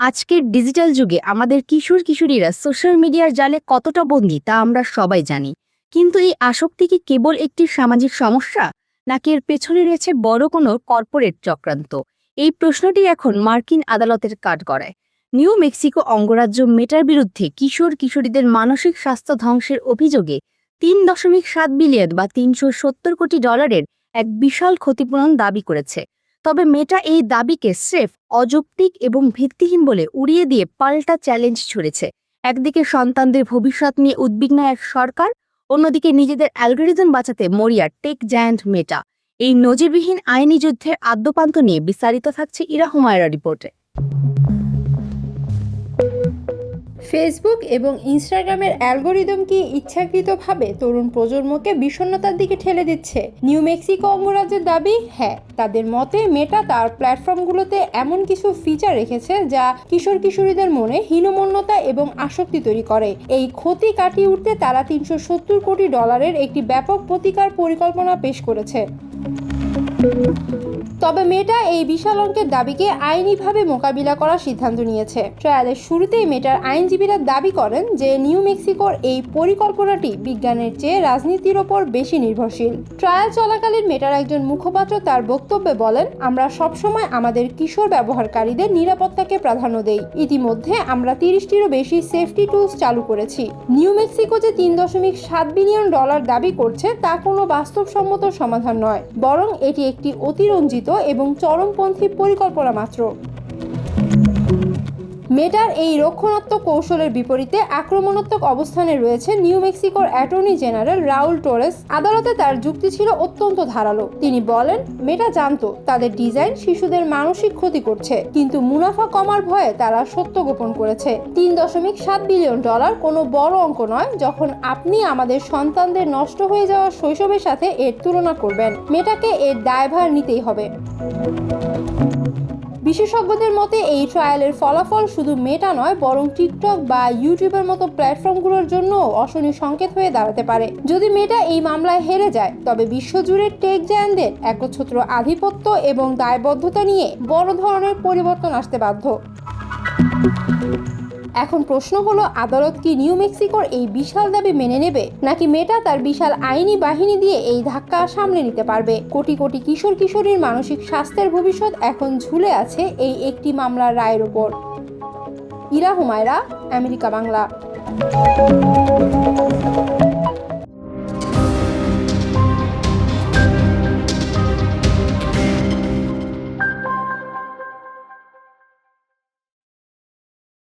আজকের ডিজিটাল যুগে আমাদের কিশোর-কিশোরীরা সোশ্যাল মিডিয়ার জালে কতটা বন্দী তা আমরা সবাই জানি। কিন্তু এই আসক্তি কি কেবল একটি সামাজিক সমস্যা? নাকি এর পেছনে রয়েছে বড় কোনো কর্পোরেট চক্রান্ত? এই প্রশ্নটি এখন মার্কিন আদালতের কাঠগড়ায়। নিউ মেক্সিকো অঙ্গরাজ্য মেটার বিরুদ্ধে কিশোর-কিশোরীদের মানসিক স্বাস্থ্য ধ্বংসের অভিযোগে ৩.৭ বিলিয়ন বা $৩৭০ কোটি এক বিশাল ক্ষতিপূরণ দাবি করেছে। তবে মেটা এই দাবিকে স্রেফ অযৌক্তিক এবং ভিত্তিহীন বলে উড়িয়ে দিয়ে পাল্টা চ্যালেঞ্জ ছুড়েছে। একদিকে সন্তানদের ভবিষ্যৎ নিয়ে উদ্বিগ্ন এক সরকার, অন্যদিকে নিজেদের অ্যালগরিদম বাঁচাতে মরিয়া টেক জায়ান্ট মেটা। এই নজিরবিহীন আইনি যুদ্ধের আদ্যোপান্ত নিয়ে বিস্তারিত থাকছে ইরা হুমায়রা রিপোর্টে। ফেসবুক এবং ইনস্টাগ্রামের অ্যালগোরিদম কি ইচ্ছাকৃতভাবে তরুণ প্রজন্মকে বিষণ্ণতার দিকে ঠেলে দিচ্ছে? নিউ মেক্সিকো অঙ্গরাজ্যের দাবি, হ্যাঁ, তাদের মতে মেটা তার প্ল্যাটফর্মগুলোতে এমন কিছু ফিচার রেখেছে যা কিশোর কিশোরীদের মনে হীনমন্যতা এবং আসক্তি তৈরি করে। এই ক্ষতি কাটিয়ে উঠতে তারা $৩৭০ কোটি একটি ব্যাপক প্রতিকার পরিকল্পনা পেশ করেছে। তবে মেটা এই বিশাল অঙ্কের দাবিকে আইনিভাবে মোকাবিলা করার সিদ্ধান্ত নিয়েছে। ট্রায়ালের শুরুতেই মেটার আইনজীবীরা দাবি করেন যে নিউ মেক্সিকোর এই পরিকল্পনাটি বিজ্ঞানের চেয়ে রাজনীতির ওপর বেশি নির্ভরশীল। ট্রায়াল চলাকালীন মেটার একজন মুখপাত্র তার বক্তব্যে বলেন, আমরা সবসময় আমাদের কিশোর ব্যবহারকারীদের নিরাপত্তাকে প্রাধান্য দেই। ইতিমধ্যে আমরা 30টিরও বেশি সেফটি টুলস চালু করেছি। নিউ মেক্সিকো যে $3.7 বিলিয়ন দাবি করছে তা কোনো বাস্তবসম্মত সমাধান নয়, বরং এটি একটি অতিরঞ্জিত এবং চরমপন্থী পরিকল্পনা মাত্র। মেটার এই রক্ষণাত্মক কৌশলের বিপরীতে আক্রমণাত্মক অবস্থানে রয়েছে নিউ মেক্সিকোর অ্যাটর্নি জেনারেল রাউল টোরেস। আদালতে তার যুক্তি ছিল অত্যন্ত ধারালো। তিনি বলেন, মেটা জানতো তাদের ডিজাইন শিশুদের মানসিক ক্ষতি করছে, কিন্তু মুনাফা কমার ভয়ে তারা সত্য গোপন করেছে। $3.7 বিলিয়ন কোনো বড় অঙ্ক নয় যখন আপনি আমাদের সন্তানদের নষ্ট হয়ে যাওয়া শৈশবের সাথে এর তুলনা করবেন। মেটাকে এর দায়ভার নিতেই হবে। বিশেষজ্ঞদের মতে এই ট্রায়ালের ফলাফল শুধু মেটা নয়, বরং টিকটক বা ইউটিউবের মতো প্ল্যাটফর্মগুলোর জন্য অশনি সংকেত হয়ে দাঁড়াতে পারে। যদি মেটা এই মামলায় হেরে যায়, তবে বিশ্বজুড়ে টেক জায়ান্টদের একচ্ছত্র আধিপত্য এবং দায়বদ্ধতা নিয়ে বড় ধরনের পরিবর্তন আসতে বাধ্য। এখন প্রশ্ন হলো, আদালত কি নিউ মেক্সিকোর এই বিশাল দাবি মেনে নেবে, নাকি মেটা তার বিশাল আইনি বাহিনী দিয়ে এই ধাক্কা সামলে নিতে পারবে? কোটি কোটি কিশোর কিশোরীর মানসিক স্বাস্থ্যের ভবিষ্যৎ এখন ঝুলে আছে এই একটি মামলার রায়ের ওপর। ইরা হুমায়রা, আমেরিকা বাংলা।